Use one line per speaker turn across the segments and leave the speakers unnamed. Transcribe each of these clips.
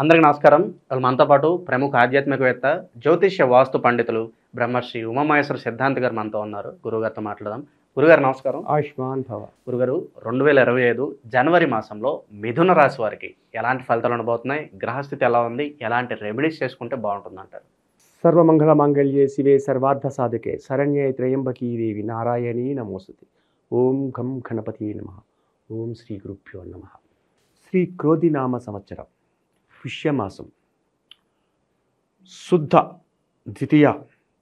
అందరికీ నమస్కారం. వాళ్ళు మనతో పాటు ప్రముఖ ఆధ్యాత్మికవేత్త, జ్యోతిష్య వాస్తు పండితులు బ్రహ్మర్షి ఉమామహేశ్వర సిద్ధాంతి గారు మనతో ఉన్నారు. గురుగారితో మాట్లాడదాం. గురుగారు నమస్కారం.
ఆయుష్మాన్ భవ.
గురుగారు, 2025 జనవరి మాసంలో మిథున రాశి వారికి ఎలాంటి ఫలితాలు ఉండబోతున్నాయి? గ్రహస్థితి ఎలా ఉంది? ఎలాంటి రెమెడీస్ చేసుకుంటే బాగుంటుంది అంటారు?
సర్వమంగళ మాంగళ్యే శివే సర్వార్థ సాధకే శరణ్యే త్రయంబకీ దేవి నారాయణీ నమోస్తుతే. ఓం ఘం గణపతి నమః. ఓం శ్రీ గురుభ్యో నమః. శ్రీ క్రోధినామ సంవత్సరం పుష్యమాసం శుద్ధ ద్వితీయ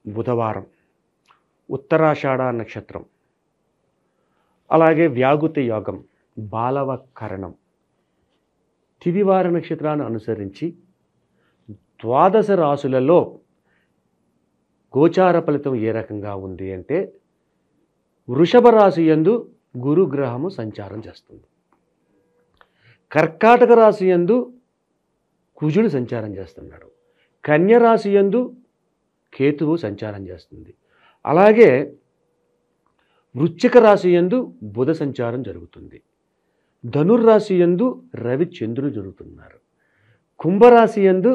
బుధవారం, ఉత్తరాషాఢ నక్షత్రం, అలాగే వ్యాగుత యోగం, బాలవ కరణం, తిదివార నక్షత్రాన్ని అనుసరించి ద్వాదశ రాశులలో గోచార ఫలితం ఏ రకంగా ఉంది అంటే, వృషభ రాశి యందు గురుగ్రహము సంచారం చేస్తుంది. కర్కాటక రాశి యందు కుజుడు సంచారం చేస్తున్నాడు. కన్య రాశి యందు కేతువు సంచారం చేస్తుంది. అలాగే వృశ్చిక రాశి యందు బుధ సంచారం జరుగుతుంది. ధనుర్రాశి యందు రవి చంద్రులు జరుగుతున్నారు. కుంభరాశి యందు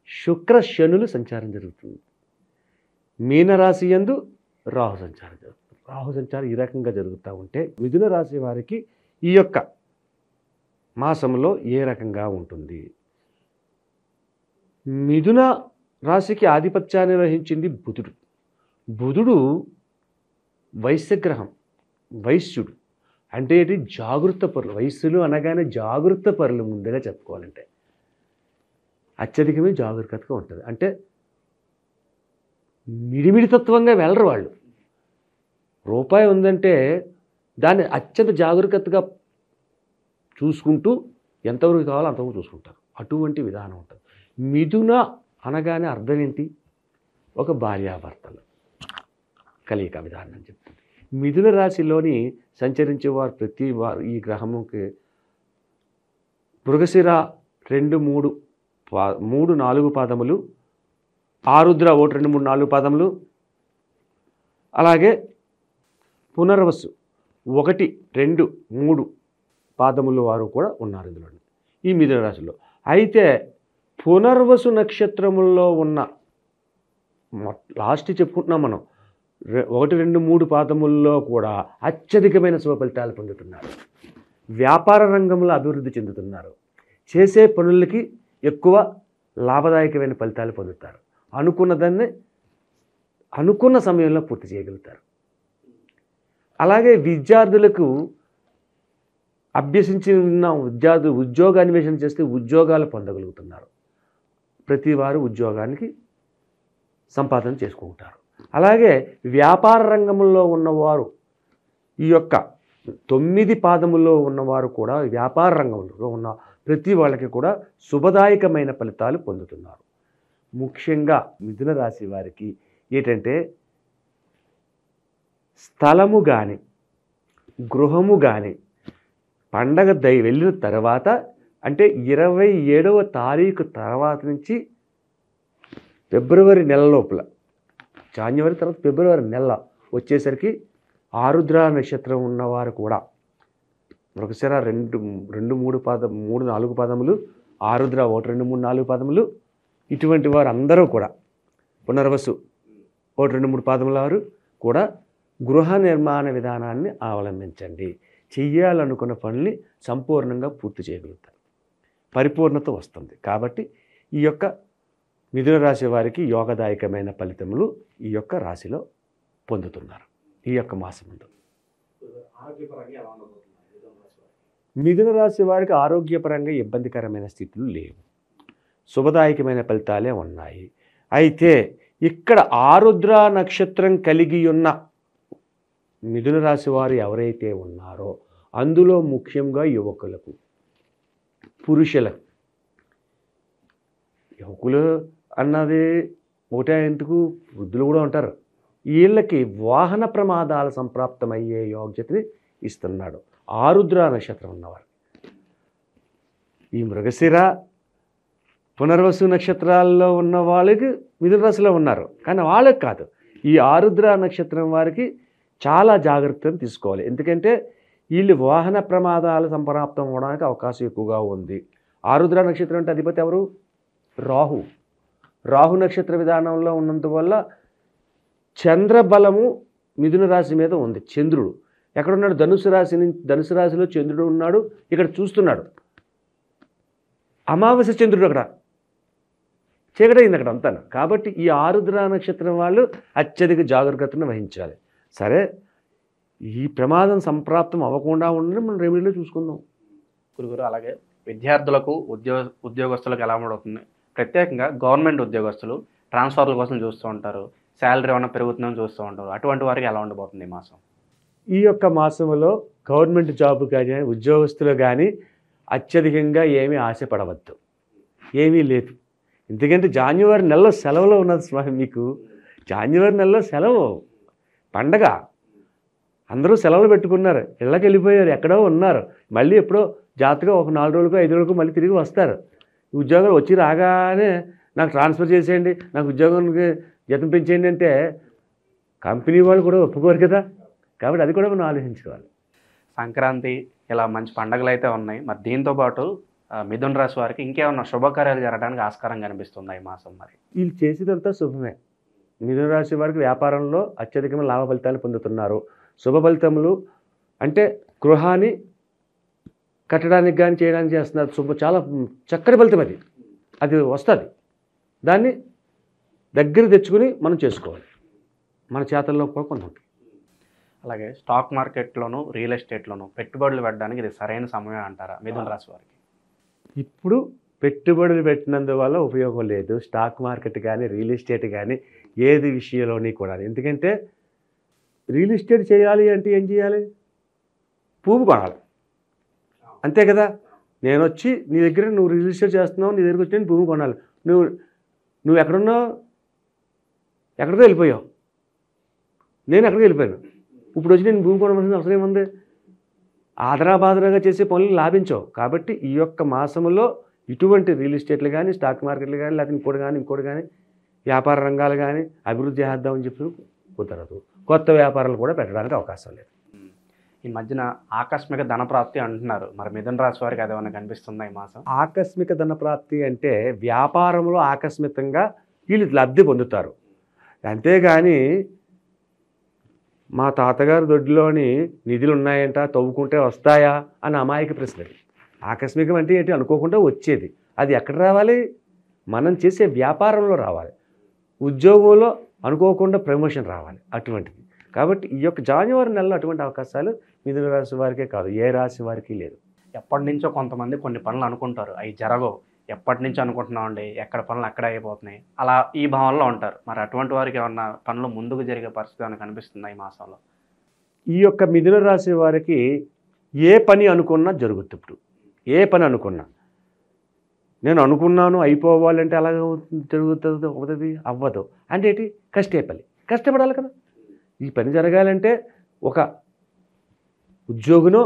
శుక్ర శనులు సంచారం జరుగుతుంది. మీనరాశి యందు రాహు సంచారం జరుగుతుంది. రాహు సంచారం ఈ రకంగా జరుగుతూ ఉంటే మిథున రాశి వారికి ఈ యొక్క మాసంలో ఏ రకంగా ఉంటుంది? మిథున రాశికి ఆధిపత్యాన్ని వహించింది బుధుడు. బుధుడు వైశ్యగ్రహం, వైశ్యుడు అంటే ఏంటి? జాగృత పరులు. వయస్సులు అనగానే జాగృత పరులు ముందుగా చెప్పుకోవాలంటే అత్యధికమే జాగరూకతగా ఉంటుంది. అంటే మిడిమిడితత్వంగా వెళ్ళరు వాళ్ళు. రూపాయి ఉందంటే దాన్ని అత్యంత జాగరూకతగా చూసుకుంటూ ఎంతవరకు కావాలో అంతవరకు చూసుకుంటారు. అటువంటి విధానం ఉంటుంది. మిథున అనగానే అర్థం ఏంటి? ఒక భార్యాభర్తలు కలియిక విధానం అని చెప్తుంది. మిథున రాశిలోని సంచరించే వారు ప్రతి వారు ఈ గ్రహముకి మృగశిర 2, 3, 4 పాదములు, ఆరుద్ర 1, 2, 3, 4 పాదములు, అలాగే పునర్వసు 1, 2, 3 పాదములు వారు కూడా ఉన్నారు ఇందులో ఈ మిథున రాశిలో. అయితే పునర్వసు నక్షత్రముల్లో ఉన్న లాస్ట్ చెప్పుకుంటున్నాం మనం 1, 2, 3 పాదముల్లో కూడా అత్యధికమైన శుభ ఫలితాలు పొందుతున్నారు. వ్యాపార రంగంలో అభివృద్ధి చెందుతున్నారు. చేసే పనులకి ఎక్కువ లాభదాయకమైన ఫలితాలు పొందుతారు. అనుకున్నదాన్ని అనుకున్న సమయంలో పూర్తి చేయగలుగుతారు. అలాగే విద్యార్థులకు అభ్యసించిన విద్యార్థులు ఉద్యోగ అన్వేషణ చేస్తే ఉద్యోగాలు పొందగలుగుతున్నారు. ప్రతి వారు ఉద్యోగానికి సంపాదన చేసుకుంటారు. అలాగే వ్యాపార రంగంలో ఉన్నవారు ఈ యొక్క 9 పాదముల్లో ఉన్నవారు కూడా వ్యాపార రంగంలో ఉన్న ప్రతి వాళ్ళకి కూడా శుభదాయకమైన ఫలితాలు పొందుతున్నారు. ముఖ్యంగా మిథున రాశి వారికి ఏంటంటే స్థలము కానీ గృహము కానీ పండగ వెళ్ళిన తర్వాత అంటే 27వ తారీఖు తర్వాత నుంచి ఫిబ్రవరి నెల లోపల, జాన్యువరి తర్వాత ఫిబ్రవరి నెల వచ్చేసరికి ఆరుద్ర నక్షత్రం ఉన్నవారు కూడా మృగశిర 2, 3, 4 పాదములు, ఆరుద్ర 1, 2, 3, 4 పాదములు, ఇటువంటి వారు అందరూ కూడా పునర్వసు 1, 2, 3 పాదముల వారు కూడా గృహ నిర్మాణ విధానాన్ని అవలంబించండి. చెయ్యాలనుకున్న పనుల్ని సంపూర్ణంగా పూర్తి చేయగలుగుతారు. పరిపూర్ణత వస్తుంది. కాబట్టి ఈ యొక్క మిథున రాశి వారికి యోగదాయకమైన ఫలితములు ఈ యొక్క రాశిలో పొందుతున్నారు. ఈ యొక్క మాసముందు మిథున రాశి వారికి ఆరోగ్యపరంగా ఇబ్బందికరమైన స్థితులు లేవు. శుభదాయకమైన ఫలితాలే ఉన్నాయి. అయితే ఇక్కడ ఆరుద్ర నక్షత్రం కలిగి ఉన్న మిథున రాశి వారు ఎవరైతే ఉన్నారో అందులో ముఖ్యంగా యువకులకు, పురుషులకు, యువకులు అన్నది ఒకటే ఎందుకు వృద్ధులు కూడా ఉంటారు. వీళ్ళకి వాహన ప్రమాదాల సంప్రాప్తమయ్యే యోగ్యతని ఇస్తున్నాడు ఆరుద్ర నక్షత్రం ఉన్నవారు. ఈ మృగశిర పునర్వసు నక్షత్రాల్లో ఉన్న వాళ్ళకి మిథున రాశిలో ఉన్నారు, కానీ వాళ్ళకి కాదు. ఈ ఆరుద్ర నక్షత్రం వారికి చాలా జాగ్రత్తలు తీసుకోవాలి. ఎందుకంటే వీళ్ళు వాహన ప్రమాదాలు సంప్రాప్తం అవ్వడానికి అవకాశం ఎక్కువగా ఉంది. ఆరుద్ర నక్షత్రం అంటే అధిపతి ఎవరు? రాహు. రాహు నక్షత్ర విధానంలో ఉన్నందువల్ల చంద్రబలము మిథున రాశి మీద ఉంది. చంద్రుడు ఎక్కడున్నాడు? ధనుసు రాశిలో చంద్రుడు ఉన్నాడు. ఇక్కడ చూస్తున్నాడు. అమావాస్య చంద్రుడు అక్కడ చీకటైంది అక్కడ అంతా. కాబట్టి ఈ ఆరుద్ర నక్షత్రం వాళ్ళు అత్యధిక జాగ్రత్తను వహించాలి. సరే, ఈ ప్రమాదం సంప్రాప్తం అవ్వకుండా ఉండడం మనం రెమెడీలో చూసుకుందాం.
గురుగారు, అలాగే విద్యార్థులకు ఉద్యోగస్తులకు ఎలా ఉండవుతుంది? ప్రత్యేకంగా గవర్నమెంట్ ఉద్యోగస్తులు ట్రాన్స్ఫర్ల కోసం చూస్తూ ఉంటారు, శాలరీ ఏమైనా పెరుగుతుందని చూస్తూ ఉంటారు. అటువంటి వారికి ఎలా ఉండబోతుంది ఈ మాసం?
ఈ యొక్క మాసంలో గవర్నమెంట్ జాబ్ కానీ ఉద్యోగస్తులు కానీ అత్యధికంగా ఏమీ ఆశపడవద్దు. ఏమీ లేదు. ఎందుకంటే జాన్యువరి నెలలో సెలవులో ఉన్నది స్వామి. మీకు జాన్యువరి నెలలో సెలవు, పండగ, అందరూ సెలవులు పెట్టుకున్నారు, ఇళ్ళకి వెళ్ళిపోయారు, ఎక్కడో ఉన్నారు. మళ్ళీ ఎప్పుడో జాగ్రత్తగా ఒక 4 రోజులకు 5 రోజులకు మళ్ళీ తిరిగి వస్తారు. ఉద్యోగాలు వచ్చి రాగానే నాకు ట్రాన్స్ఫర్ చేసేయండి, నాకు ఉద్యోగానికి జీతం పెంచేయండి అంటే కంపెనీ వాళ్ళు కూడా ఒప్పుకోరు కదా. కాబట్టి అది కూడా మనం ఆలోచించుకోవాలి.
సంక్రాంతి ఇలా మంచి పండుగలు అయితే ఉన్నాయి. మరి దీంతోపాటు మిథున రాశి వారికి ఇంకేమన్నా శుభకార్యాలు జరగడానికి ఆస్కారం కనిపిస్తుంది ఈ మాసం? మరి
వీళ్ళు చేసేదంతా శుభమే. మిథున రాశి వారికి వ్యాపారంలో అత్యధికమైన లాభ ఫలితాలు పొందుతున్నారు. శుభ ఫలితములు అంటే గృహాన్ని కట్టడానికి కానీ చేయడానికి చేస్తున్నారు. చాలా చక్కటి ఫలితం అది. అది వస్తుంది. దాన్ని దగ్గర తెచ్చుకుని మనం చేసుకోవాలి. మన చేతల్లో కూడా కొన్ని ఉంటాయి.
అలాగే స్టాక్ మార్కెట్లోను రియల్ ఎస్టేట్లోను పెట్టుబడులు పెట్టడానికి ఇది సరైన సమయం అంటారా మిథున రాశి వారికి?
ఇప్పుడు పెట్టుబడులు పెట్టినందువల్ల ఉపయోగం లేదు. స్టాక్ మార్కెట్ కానీ రియల్ ఎస్టేట్ కానీ ఏది విషయంలోని కూడా. ఎందుకంటే రియల్ ఎస్టేట్ చేయాలి అంటే ఏం చేయాలి? భూమి కొనాలి, అంతే కదా. నేను వచ్చి నీ దగ్గర నువ్వు రియల్ ఎస్టేట్ చేస్తున్నావు, నీ దగ్గరికి వచ్చి నేను భూమి కొనాలి. నువ్వు ఎక్కడున్నావు? ఎక్కడికో వెళ్ళిపోయావు, నేను ఎక్కడికి వెళ్ళిపోయాను. ఇప్పుడు వచ్చి నేను భూమి కొనవలసిన అవసరం ఏముంది? ఆదరాబాదరాగా చేసే పనులు లాభించవు. కాబట్టి ఈ యొక్క మాసంలో ఇటువంటి రియల్ ఎస్టేట్లు కానీ స్టాక్ మార్కెట్లు కానీ లేకపోతే ఇంకోటి కానీ వ్యాపార రంగాలు కానీ అభివృద్ధి చేద్దామని చెప్పి కుదరదు. కొత్త వ్యాపారాలు కూడా పెట్టడానికి అవకాశం లేదు.
ఈ మధ్యన ఆకస్మిక ధనప్రాప్తి అంటున్నారు. మరి మిథున రాశి వారికి అదేమన్నా కనిపిస్తుందా ఈ మాసం?
ఆకస్మిక ధనప్రాప్తి అంటే వ్యాపారంలో ఆకస్మికంగా వీళ్ళు లబ్ధి పొందుతారు. అంతేగాని మా తాతగారు దొడ్లోని నిధులు ఉన్నాయంట, తవ్వుకుంటే వస్తాయా అని అమాయక ప్రశ్న. ఆకస్మికం అంటే ఏంటి? అనుకోకుండా వచ్చేది. అది ఎక్కడ రావాలి? మనం చేసే వ్యాపారంలో రావాలి. ఉద్యోగంలో అనుకోకుండా ప్రమోషన్ రావాలి, అటువంటిది. కాబట్టి ఈ యొక్క జాన్యువరి నెలలో అటువంటి అవకాశాలు మిథున రాశి వారికే కాదు, ఏ రాశి వారికి లేదు.
ఎప్పటి నుంచో కొంతమంది కొన్ని పనులు అనుకుంటారు, అవి జరగవు. ఎప్పటి నుంచో అనుకుంటున్నామండి, ఎక్కడ పనులు అక్కడ అయిపోతున్నాయి, అలా ఈ భావనలో ఉంటారు. మరి అటువంటి వారికి ఏమన్నా పనులు ముందుకు జరిగే పరిస్థితి ఏమైనా కనిపిస్తుందా ఈ మాసంలో?
ఈ యొక్క మిథున రాశి వారికి ఏ పని అనుకున్నా జరుగుతుంది. ఇప్పుడు ఏ పని అనుకున్నా, నేను అనుకున్నాను అయిపోవాలంటే అలాగ జరుగుతుంది, అవుతుంది, అవ్వదు అంటే ఏంటి? కష్టపడాలి కదా. ఈ పని జరగాలంటే ఒక ఉద్యోగినో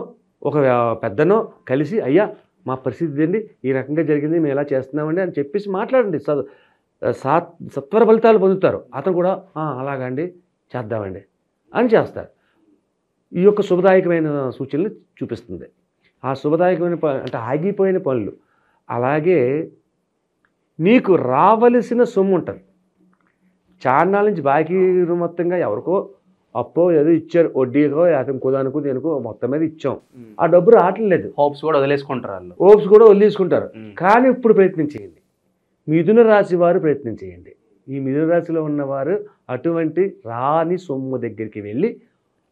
ఒక పెద్దనో కలిసి, అయ్యా మా పరిస్థితి ఏంటి, ఈ రకంగా జరిగింది, మేము ఎలా చేస్తున్నామండి అని చెప్పేసి మాట్లాడండి. సత్వర ఫలితాలు పొందుతారు. అతను కూడా అలాగండి చేద్దామండి అని చేస్తారు. ఈ యొక్క శుభదాయకమైన సూచనలు చూపిస్తుంది. ఆ శుభదాయకమైన అంటే ఆగిపోయిన పనులు. అలాగే నీకు రావలసిన సొమ్ము ఉంటుంది. చాన్నాళ్ళ నుంచి బాకీ మొత్తంగా ఎవరికో అప్పో ఏదో ఇచ్చారు, వడ్డీకో అతను కుదానుకో దేనికో మొత్తం మీద ఇచ్చాం, ఆ డబ్బు రావట్లేదు.
హోప్స్ కూడా వదిలేసుకుంటారు.
కానీ ఇప్పుడు ప్రయత్నం చేయండి. మిథున రాశి వారు ప్రయత్నం చేయండి. ఈ మిథున రాశిలో ఉన్నవారు అటువంటి రాని సొమ్ము దగ్గరికి వెళ్ళి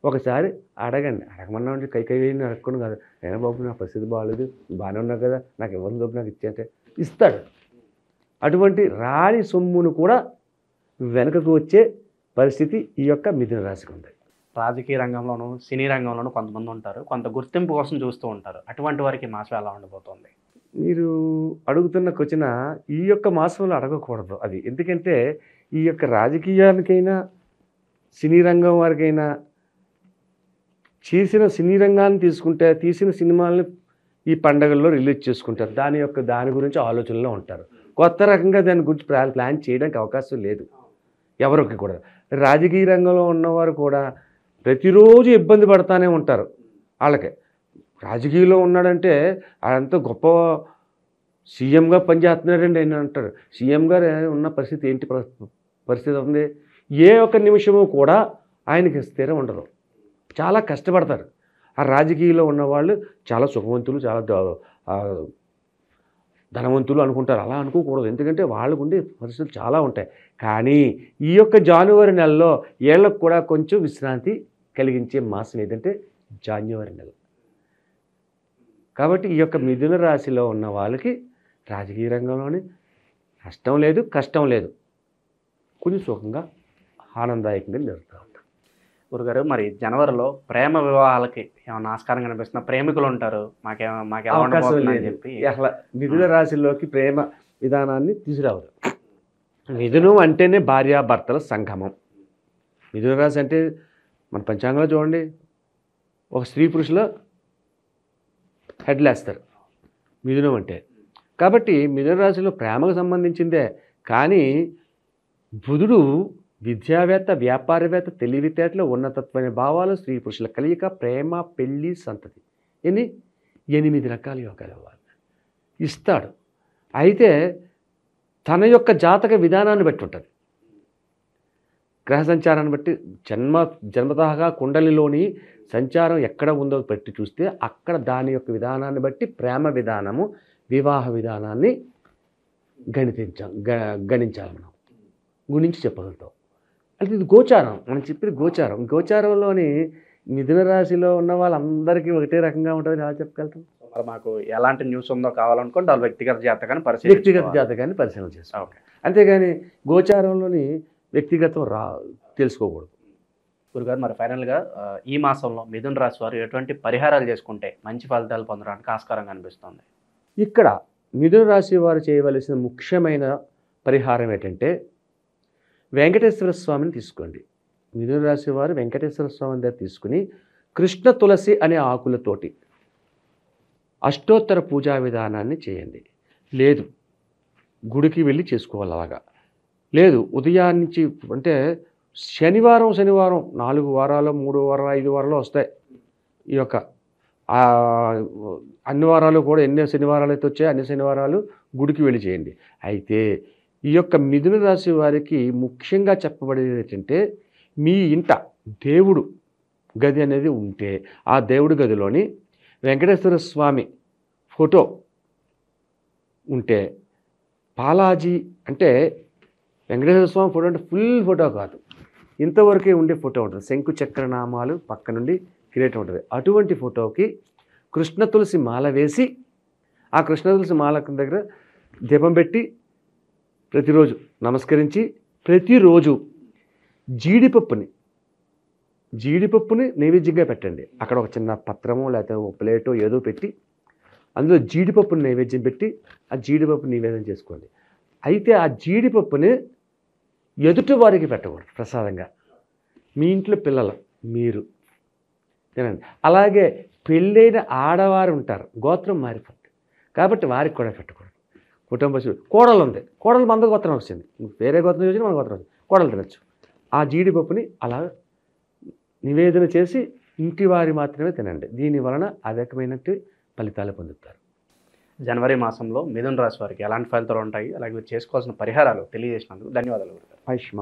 ఒకసారి అడగండి. అడగమన్నా ఉంటే కై వేయండి, అడగకుండా కాదు. అయినా బాబు నా పరిస్థితి బాగాలేదు, బాగానే ఉన్నావు కదా, నాకు ఇవ్వని డబ్బు నాకు ఇచ్చేంటే ఇస్తాడు. అటువంటి రాని సొమ్మును కూడా వెనకకు వచ్చే పరిస్థితి ఈ యొక్క మిథున రాశికి ఉంది.
రాజకీయ రంగంలోనూ సినీ రంగంలోనూ కొంతమంది ఉంటారు, కొంత గుర్తింపు కోసం చూస్తూ ఉంటారు. అటువంటి వారికి మాసం ఎలా ఉండబోతోంది?
మీరు అడుగుతున్న క్వశ్చన్ ఈ యొక్క మాసంలో అడగకూడదు అది. ఎందుకంటే ఈ యొక్క రాజకీయానికైనా సినీ రంగం వారికైనా చేసిన సినీ రంగాన్ని తీసుకుంటే తీసిన సినిమాలను ఈ పండగల్లో రిలీజ్ చేసుకుంటారు. దాని గురించి ఆలోచనలో ఉంటారు. కొత్త రకంగా దాని గురించి ప్లాన్ చేయడానికి అవకాశం లేదు ఎవరికి కూడా. రాజకీయ రంగంలో ఉన్నవారు కూడా ప్రతిరోజు ఇబ్బంది పడతానే ఉంటారు. వాళ్ళకి రాజకీయంలో ఉన్నాడంటే అదంతా గొప్ప సీఎంగా పనిచేస్తున్నారండి ఆయన అంటారు. సీఎం గారు ఉన్న పరిస్థితి ఏంటి పరిస్థితి ఉంది? ఏ ఒక్క నిమిషము కూడా ఆయనకి స్థిరం ఉండదు. చాలా కష్టపడతారు. ఆ రాజకీయాల్లో ఉన్నవాళ్ళు చాలా సుఖవంతులు, చాలా ధనవంతులు అనుకుంటారు. అలా అనుకోకూడదు. ఎందుకంటే వాళ్ళకు ఉండే పరిస్థితులు చాలా ఉంటాయి. కానీ ఈ యొక్క జనవరి నెలలో వీళ్ళకు కూడా కొంచెం విశ్రాంతి కలిగించే మాసం ఏదంటే జనవరి నెల. కాబట్టి ఈ యొక్క మిథున రాశిలో ఉన్న వాళ్ళకి రాజకీయ రంగంలోని నష్టం లేదు, కష్టం లేదు. కొంచెం సుఖంగా ఆనందదాయకంగా జరుగుతూ ఉంటాం.
గురుగారు, మరి జనవరిలో ప్రేమ వివాహాలకి ఏమైనా ఆస్కారం కనిపిస్తున్నా? ప్రేమికులు ఉంటారు, మాకు ఎలా
అవకాశం
ఉండబోతుంది అని
లేదు.
చెప్పి
అసలు మిథున రాశిలోకి ప్రేమ విధానాన్ని తీసుకురావరు. మిథునం అంటేనే భార్యాభర్తల సంగమం. మిథున రాశి అంటే మన పంచాంగంలో చూడండి, ఒక స్త్రీ పురుషుల హెడ్లేస్తారు మిథునం అంటే. కాబట్టి మిథున రాశిలో ప్రేమకు సంబంధించిందే. కానీ బుధుడు విద్యావేత్త, వ్యాపారవేత్త, తెలివితేటలు, ఉన్నతత్వమైన భావాలు, స్త్రీ పురుషుల కలియిక, ప్రేమ, పెళ్ళి, సంతతి, 8 రకాల యోగాలు ఇస్తాడు. అయితే తన యొక్క జాతక విధానాన్ని బట్టి ఉంటుంది. గ్రహ సంచారాన్ని బట్టి జన్మతహగా కుండలిలోని సంచారం ఎక్కడ ఉందో పెట్టి చూస్తే అక్కడ దాని యొక్క విధానాన్ని బట్టి ప్రేమ విధానము, వివాహ విధానాన్ని గణించాలి. మనం గురించి చెప్పగలుగుతాం. అంటే ఇది గోచారం, మనం చెప్పేది గోచారం. గోచారంలోని మిథున రాశిలో ఉన్న వాళ్ళందరికీ ఒకటే రకంగా ఉంటుంది. ఎలా చెప్పగలుగుతాం?
మరి మాకు ఎలాంటి న్యూస్ ఉందో కావాలనుకుంటే వాళ్ళ వ్యక్తిగత జాతకాన్ని
జాతకాన్ని పరిశీలన చేస్తాం.
ఓకే.
అంతేగాని గోచారంలోని వ్యక్తిగతం తెలుసుకోకూడదు.
గురుగారు, మరి ఫైనల్గా ఈ మాసంలో మిథున రాశి వారు ఎటువంటి పరిహారాలు చేసుకుంటే మంచి ఫలితాలు పొందడానికి ఆస్కారం కనిపిస్తుంది?
ఇక్కడ మిథున రాశి వారు చేయవలసిన ముఖ్యమైన పరిహారం ఏంటంటే వెంకటేశ్వర స్వామిని తీసుకోండి. మిథున రాశి వారు వెంకటేశ్వర స్వామిని దగ్గర తీసుకుని కృష్ణ తులసి అనే ఆకులతోటి అష్టోత్తర పూజా విధానాన్ని చేయండి. లేదు గుడికి వెళ్ళి చేసుకోవాలి. అలాగా లేదు ఉదయాన్నించి అంటే శనివారం 4 వారాలు, 3 వారాలు, 5 వారాలు వస్తాయి. ఈ యొక్క అన్ని వారాలు కూడా ఎన్ని శనివారాలు అయితే వచ్చాయో అన్ని శనివారాలు గుడికి వెళ్ళి చేయండి. అయితే ఈ యొక్క మిథున రాశి వారికి ముఖ్యంగా చెప్పబడేది ఏంటంటే మీ ఇంట దేవుడు గది అనేది ఉంటే ఆ దేవుడి గదిలోని వెంకటేశ్వర స్వామి ఫోటో ఉంటే, బాలాజీ అంటే వెంకటేశ్వర స్వామి ఫోటో అంటే ఫుల్ ఫోటో కాదు, ఇంతవరకే ఉండే ఫోటో ఉంటుంది. శంకు చక్ర నామాలు పక్క నుండి కిరీటం ఉంటుంది. అటువంటి ఫోటోకి కృష్ణ తులసి మాల వేసి ఆ కృష్ణ తులసి మాల దగ్గర దీపం పెట్టి ప్రతిరోజు నమస్కరించి ప్రతిరోజు జీడిపప్పుని నైవేద్యంగా పెట్టండి. అక్కడ ఒక చిన్న పత్రమో లేకపోతే ఒక ప్లేటో ఏదో పెట్టి అందులో జీడిపప్పుని నైవేద్యం పెట్టి ఆ జీడిపప్పు నివేదన చేసుకోండి. అయితే ఆ జీడిపప్పుని ఎదుటి వారికి పెట్టకూడదు ప్రసాదంగా. మీ ఇంట్లో పిల్లలు మీరు తినండి. అలాగే పెళ్ళైన ఆడవారు ఉంటారు, గోత్రం మారిపోతుంది కాబట్టి వారికి కూడా పెట్టకూడదు. కుటుంబ కోడలు ఉంది, కోడలు మన గోత్రం వచ్చింది, వేరే గోత్రం చూసి మన గోత్రం వచ్చింది, కోడలు తినచ్చు. ఆ జీడిపప్పుని అలా నివేదన చేసి ఇంటి వారి మాత్రమే తినండి. దీని వలన అధికమైనట్టు ఫలితాలు పొందుతారు.
జనవరి మాసంలో మిథున రాశి వారికి ఎలాంటి ఫలితాలు ఉంటాయి, అలాగే చేసుకోవాల్సిన పరిహారాలు తెలియజేసినందుకు ధన్యవాదాలు.
ఆయుష్మాన్.